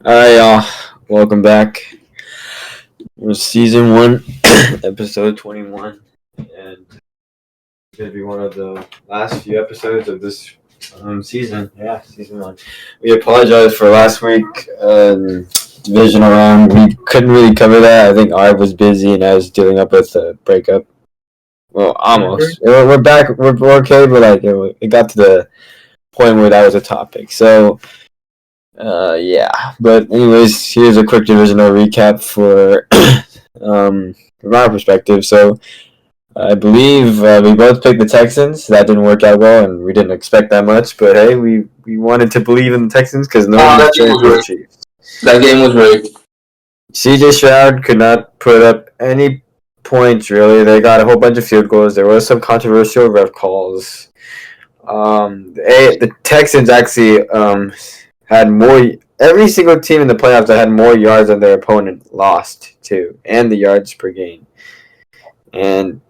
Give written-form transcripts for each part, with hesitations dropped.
Alright, y'all. Welcome back. We're season 1, episode 21. And it's going to be one of the last few episodes of this season. Yeah, season 1. We apologize for last week. Divisional round. We couldn't really cover that. I think Arv was busy and I was dealing up with a breakup. Well, almost. We're back. We're okay, but it got to the point where that was a topic. So. Yeah, but anyways, here's a quick divisional recap from our perspective. So I believe we both picked the Texans. That didn't work out well, and we didn't expect that much. But hey, we wanted to believe in the Texans because no one was cheering for the Chiefs. That game was rigged. CJ Stroud could not put up any points really. They got a whole bunch of field goals. There was some controversial ref calls. The Texans actually had more. Every single team in the playoffs that had more yards than their opponent lost too, and the yards per game. And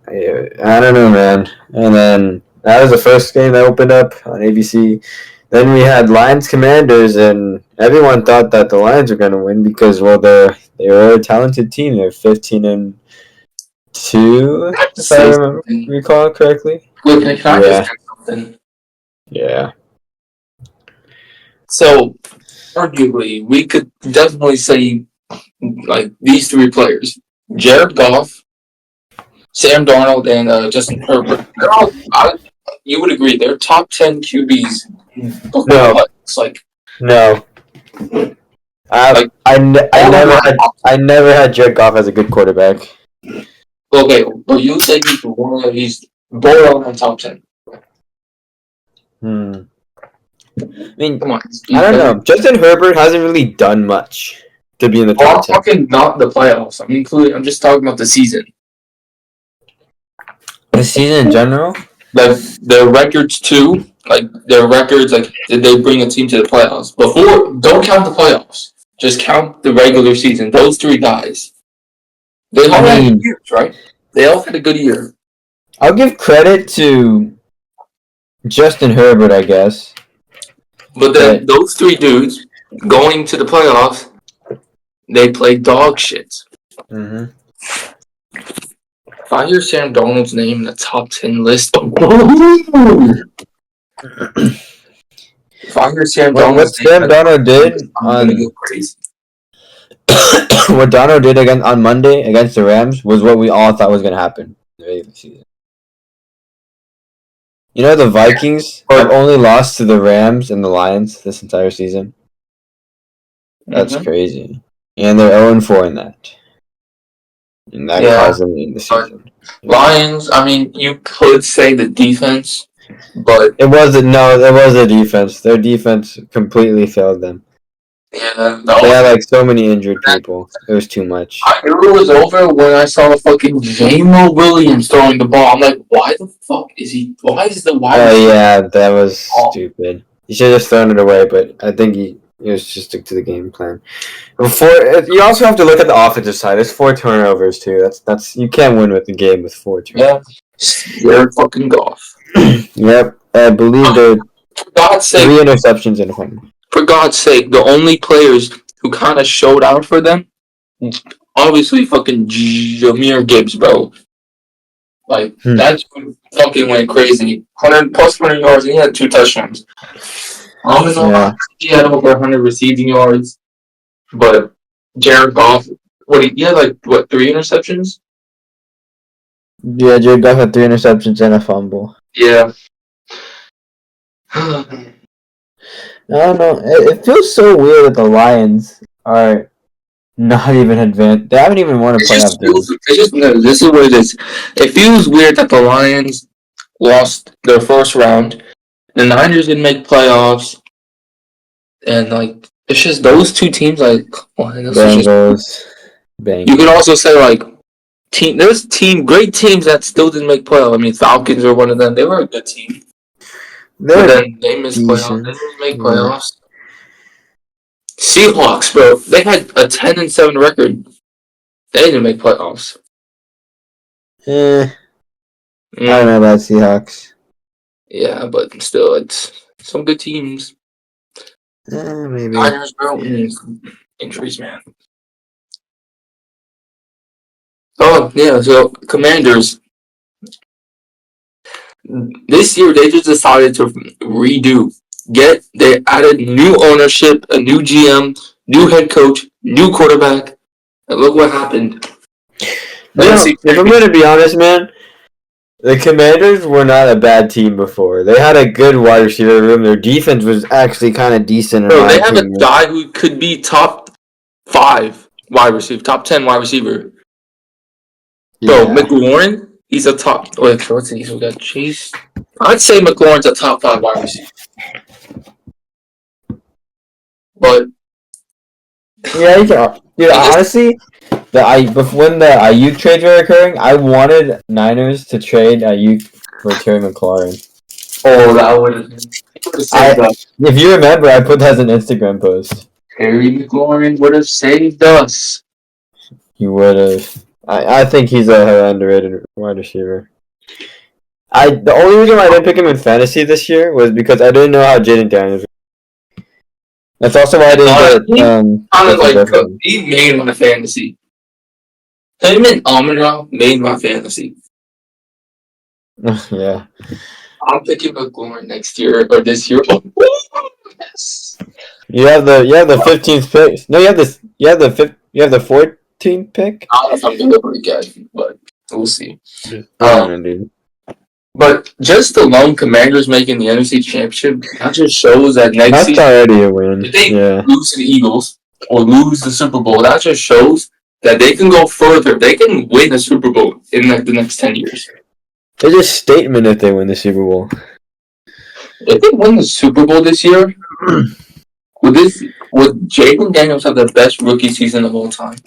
I don't know, man. And then that was the first game that opened up on ABC. Then we had Lions Commanders, and everyone thought that the Lions were going to win because, well, they were a talented team. They're 15-2, if I recall correctly. Look, can I just say something? Yeah. So, arguably, we could definitely say, like, these three players, Jared Goff, Sam Darnold, and Justin Herbert, they're all, you would agree, they're top 10 QBs. No. No. I never had Jared Goff as a good quarterback. Okay, but you say he's borderline on top 10. I mean, come on. I don't know. Justin Herbert hasn't really done much to be in the top 10. I'm talking not the playoffs. I'm just talking about the season. The season in general? Like their records too. Like their records. Like did they bring a team to the playoffs? Don't count the playoffs. Just count the regular season. Those three guys. They all had good years, right? They all had a good year. I'll give credit to Justin Herbert, I guess. But then those three dudes going to the playoffs, they played dog shit. Mm-hmm. If I hear Sam Darnold's name in the top 10 list, if I hear Sam Darnold's name, what Sam Darnold did I'm gonna go crazy. What Darnold did on Monday against the Rams was what we all thought was going to happen in the regular season. You know, the Vikings have only lost to the Rams and the Lions this entire season. That's crazy. And they're 0-4 in that. And that caused them in the season. Lions, I mean, you could say the defense, but... It was the defense. Their defense completely failed them. Yeah, they had so many injured people. It was too much. I knew it was over when I saw fucking Jamal Williams throwing the ball. I'm like, why the fuck is he? Why is the wide? Oh yeah, that was stupid. He should have just thrown it away, but I think he was just stick to the game plan. You also have to look at the offensive side. There's 4 turnovers too. That's you can't win with the game with 4 turnovers. Yeah, Jared fucking Goff. Yep, I believe there. For God's sake, 3 interceptions in a fumble. For God's sake, the only players who kind of showed out for them, obviously fucking Jahmyr Gibbs, bro. That fucking went crazy. 100 yards, and he had 2 touchdowns. I don't know he had over 100 receiving yards, but Jared Goff, he had 3 interceptions? Yeah, Jared Goff had 3 interceptions and a fumble. Yeah. I don't know. It feels so weird that the Lions are not even advanced. They haven't even won a playoff game. This is what it is. It feels weird that the Lions lost their first round. The Niners didn't make playoffs. And, it's just those two teams, Bengals. You could also say, there's great teams that still didn't make playoffs. I mean, Falcons are one of them. They were a good team. But then they missed playoffs. They didn't make playoffs. Seahawks, bro. They had a 10-7 record. They didn't make playoffs. I don't know about Seahawks. Yeah, but still, it's some good teams. Maybe. Niners, bro. Injuries, man. Oh, yeah, so Commanders. This year, they just decided to redo. They added new ownership, a new GM, new head coach, new quarterback. And look what happened. If I'm going to be honest, man, the Commanders were not a bad team before. They had a good wide receiver room. Their defense was actually kind of decent. Bro, they have a guy who could be top 5 wide receiver, top 10 wide receiver. Bro, McLaurin, he's a top. Wait, what's he? We got Chase. I'd say McLaurin's a top 5 wide receiver. But yeah, you can. Dude, honestly, when the Ayuk trades were occurring, I wanted Niners to trade Ayuk for Terry McLaurin. Oh, that would have saved us. If you remember, I put that as an Instagram post. Terry McLaurin would have saved us. He would have. I think he's a underrated wide receiver. The only reason why I didn't pick him in fantasy this year was because I didn't know how Jaden Daniels. That's also why I didn't get. He made my fantasy. Him and Amon-Ra made my fantasy. Yeah. I'm picking McLaurin next year or this year. Oh, yes. You have the 15th pick. No, you have the 14th pick. I don't know if I'm gonna be good, but we'll see. Dude. But just alone, Commanders making the NFC Championship, that just shows that next season, already a win. If they lose to the Eagles or lose the Super Bowl, that just shows that they can go further. They can win a Super Bowl in the next 10 years. It's a statement if they win the Super Bowl. If they win the Super Bowl this year, would Jaden Daniels have the best rookie season of all time?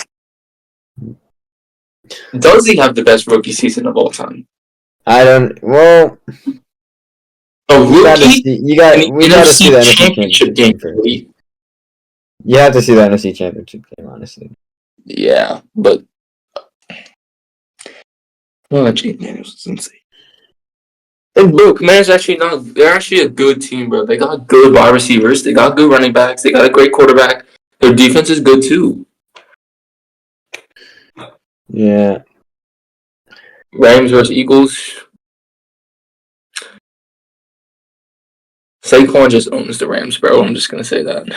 Does he have the best rookie season of all time? I don't. Well, a rookie. We got to see the NFC Championship game first. You have to see the NFC Championship game, honestly. Yeah, but Jaden Daniels is insane. And look, Commanders they're actually a good team, bro. They got good wide receivers, they got good running backs, they got a great quarterback. Their defense is good too. Yeah. Rams versus Eagles. Saquon just owns the Rams, bro. I'm just gonna say that.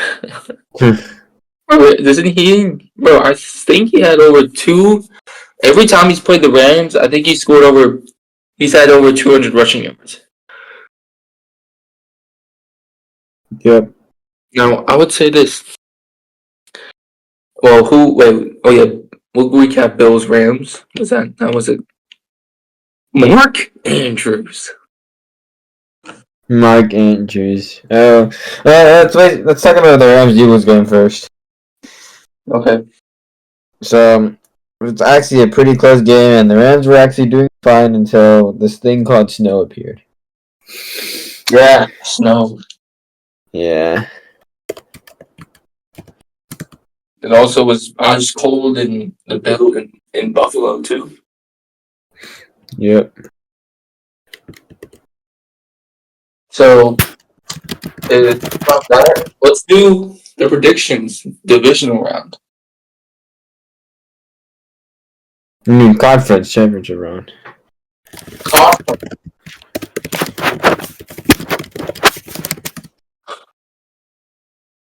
Bro, doesn't he? Bro, I think he had over 2. Every time he's played the Rams, I think he's had over 200 rushing yards. Yep. Now, I would say this. Well, we'll recap Bills Rams. That was it. Mark Andrews. Oh, let's talk about the Rams Eagles game first. Okay. So it's actually a pretty close game, and the Rams were actually doing fine until this thing called snow appeared. Yeah, snow. Yeah. It also was ice cold in the building in Buffalo too. Yep. So, about that, let's do the predictions divisional round. Conference championship round.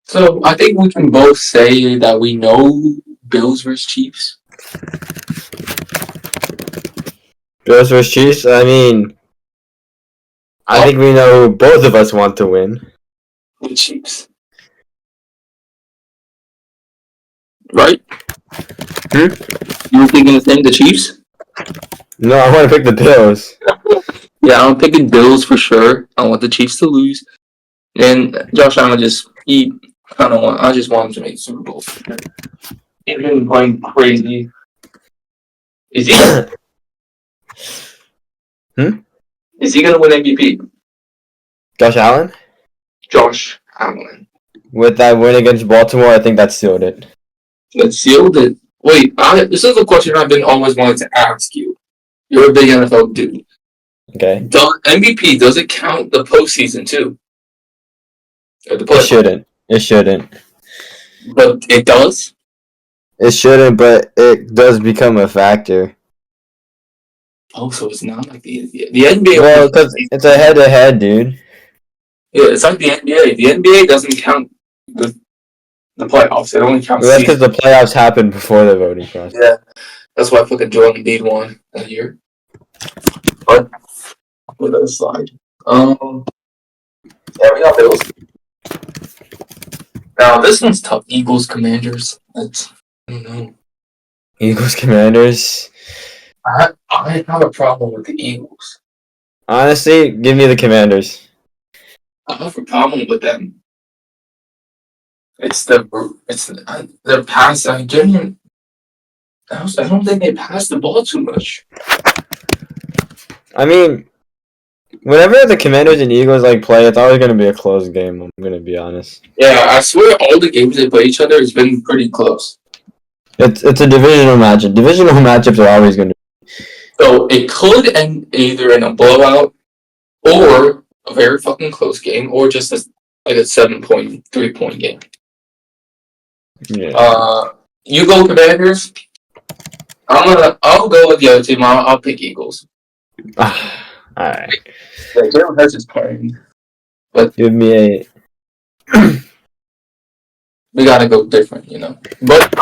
So I think we can both say that we know Bills versus Chiefs. Bills versus Chiefs? I mean, I think we know who both of us want to win. The Chiefs. Right? You were thinking the same, the Chiefs? No, I want to pick the Bills. Yeah, I'm picking Bills for sure. I want the Chiefs to lose. And Josh Allen I just want him to make the Super Bowl. He's been playing crazy. Is he? Is he gonna win MVP? Josh Allen? Josh Allen. With that win against Baltimore, I think that sealed it. That sealed it? Wait, this is a question I've been always wanted to ask you. You're a big NFL dude. Okay. MVP, does it count the postseason too? It shouldn't. It shouldn't. But it does. It shouldn't, but it does become a factor. Oh, so it's not like the NBA. The NBA. Well, because it's a head-to-head, dude. Yeah, it's like the NBA. The NBA doesn't count the playoffs. It only counts Well, that's season. because the playoffs happen before the voting process. Yeah, that's why fucking Joel Embiid won that year. But with that aside, yeah, we got Bills. Now this one's tough. Eagles, Commanders. That's I don't know. Eagles, Commanders. I have a problem with the Eagles. Honestly, give me the Commanders. I have a problem with them. It's their pass. I don't think they pass the ball too much. I mean, whenever the Commanders and Eagles play, it's always going to be a close game. I'm going to be honest. Yeah, I swear all the games they play each other has been pretty close. It's a divisional matchup. Divisional matchups are always going to. So it could end either in a blowout or a very fucking close game, or just a 7-point, 3-point game. Yeah. You go Commanders. I'll go with the other team. I'll pick Eagles. All right. Yeah, Jalen Hurts is playing, but give me a. We gotta go different, But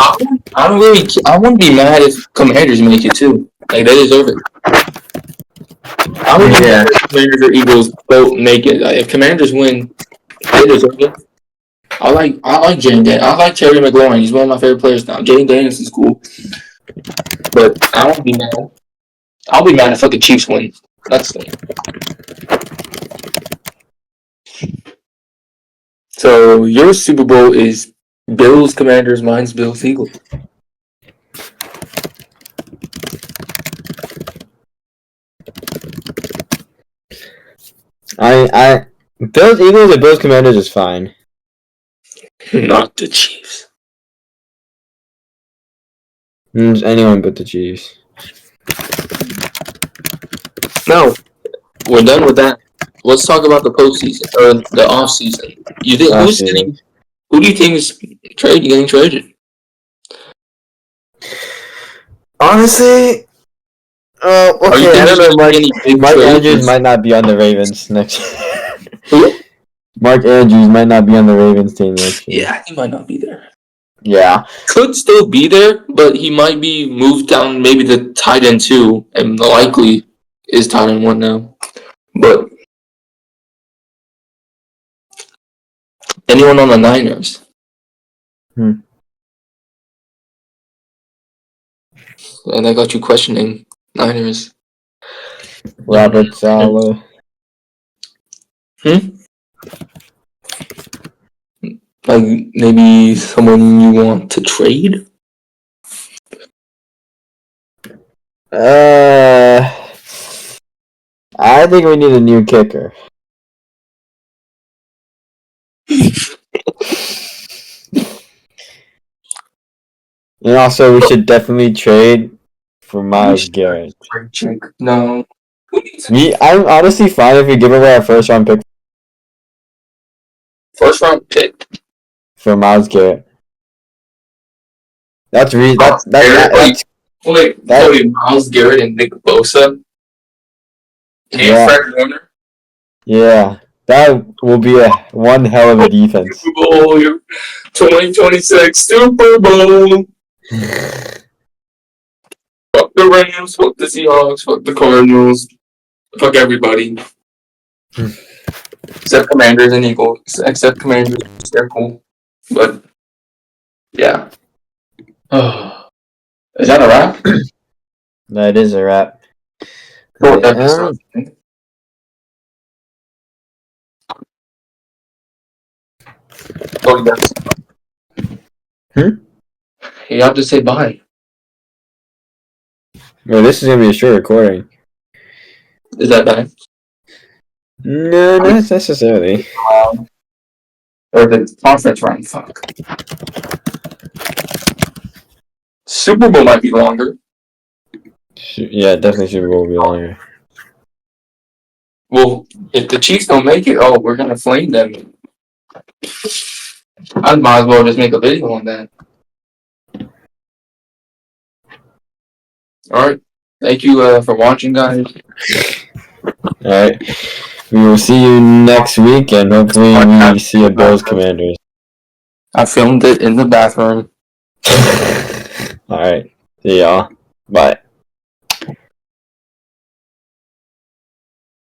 I wouldn't be mad if Commanders make it too. Like they deserve it. I wouldn't be mad if Commanders or Eagles both make it. Like, if Commanders win, they deserve it. I like Jaden Daniels. I like Terry McLaurin. He's one of my favorite players now. Jaden Daniels is cool, but I won't be mad. I'll be mad if the Chiefs win. That's the thing. So your Super Bowl is Bills, Commanders. Mine's Bills, Eagles. Bills, Eagles, or Bills, Commanders is fine. Not the Chiefs. Anyone but the Chiefs. No, we're done with that. Let's talk about the postseason or the off season. You think who do you think is getting traded? Honestly, okay, I don't know. Mark Andrews might not be on the Ravens next year. Who? Mark Andrews might not be on the Ravens team next year. Yeah, he might not be there. Yeah. Could still be there, but he might be moved down maybe the tight end 2, and likely is tight end 1 now. But anyone on the Niners? And I got you questioning Niners. Robert Saleh. Like maybe someone you want to trade? I think we need a new kicker. And also, we should definitely trade for Myles Garrett. No. I'm honestly fine if we give away our first round pick. First round pick for Myles Garrett. That's Wait, Myles Garrett and Nick Bosa and Fred Warner. Yeah, that will be one hell of a defense. Super Bowl, 2026 Super Bowl. Fuck the Rams, fuck the Seahawks, fuck the Cardinals, fuck everybody. Except Commanders and Eagles. Except Commanders, they're cool. But, yeah. Is that a wrap? That is a wrap. Short episode. You have to say bye. Well, this is going to be a short recording. Is that bad? No, not necessarily. Or the conference round, fuck. Super Bowl might be longer. Yeah, definitely Super Bowl will be longer. Well, if the Chiefs don't make it, we're going to flame them. I might as well just make a video on that. All right. Thank you for watching, guys. Alright. We will see you next week, and hopefully we see a Bills Commanders. I filmed it in the bathroom. Alright. See y'all. Bye.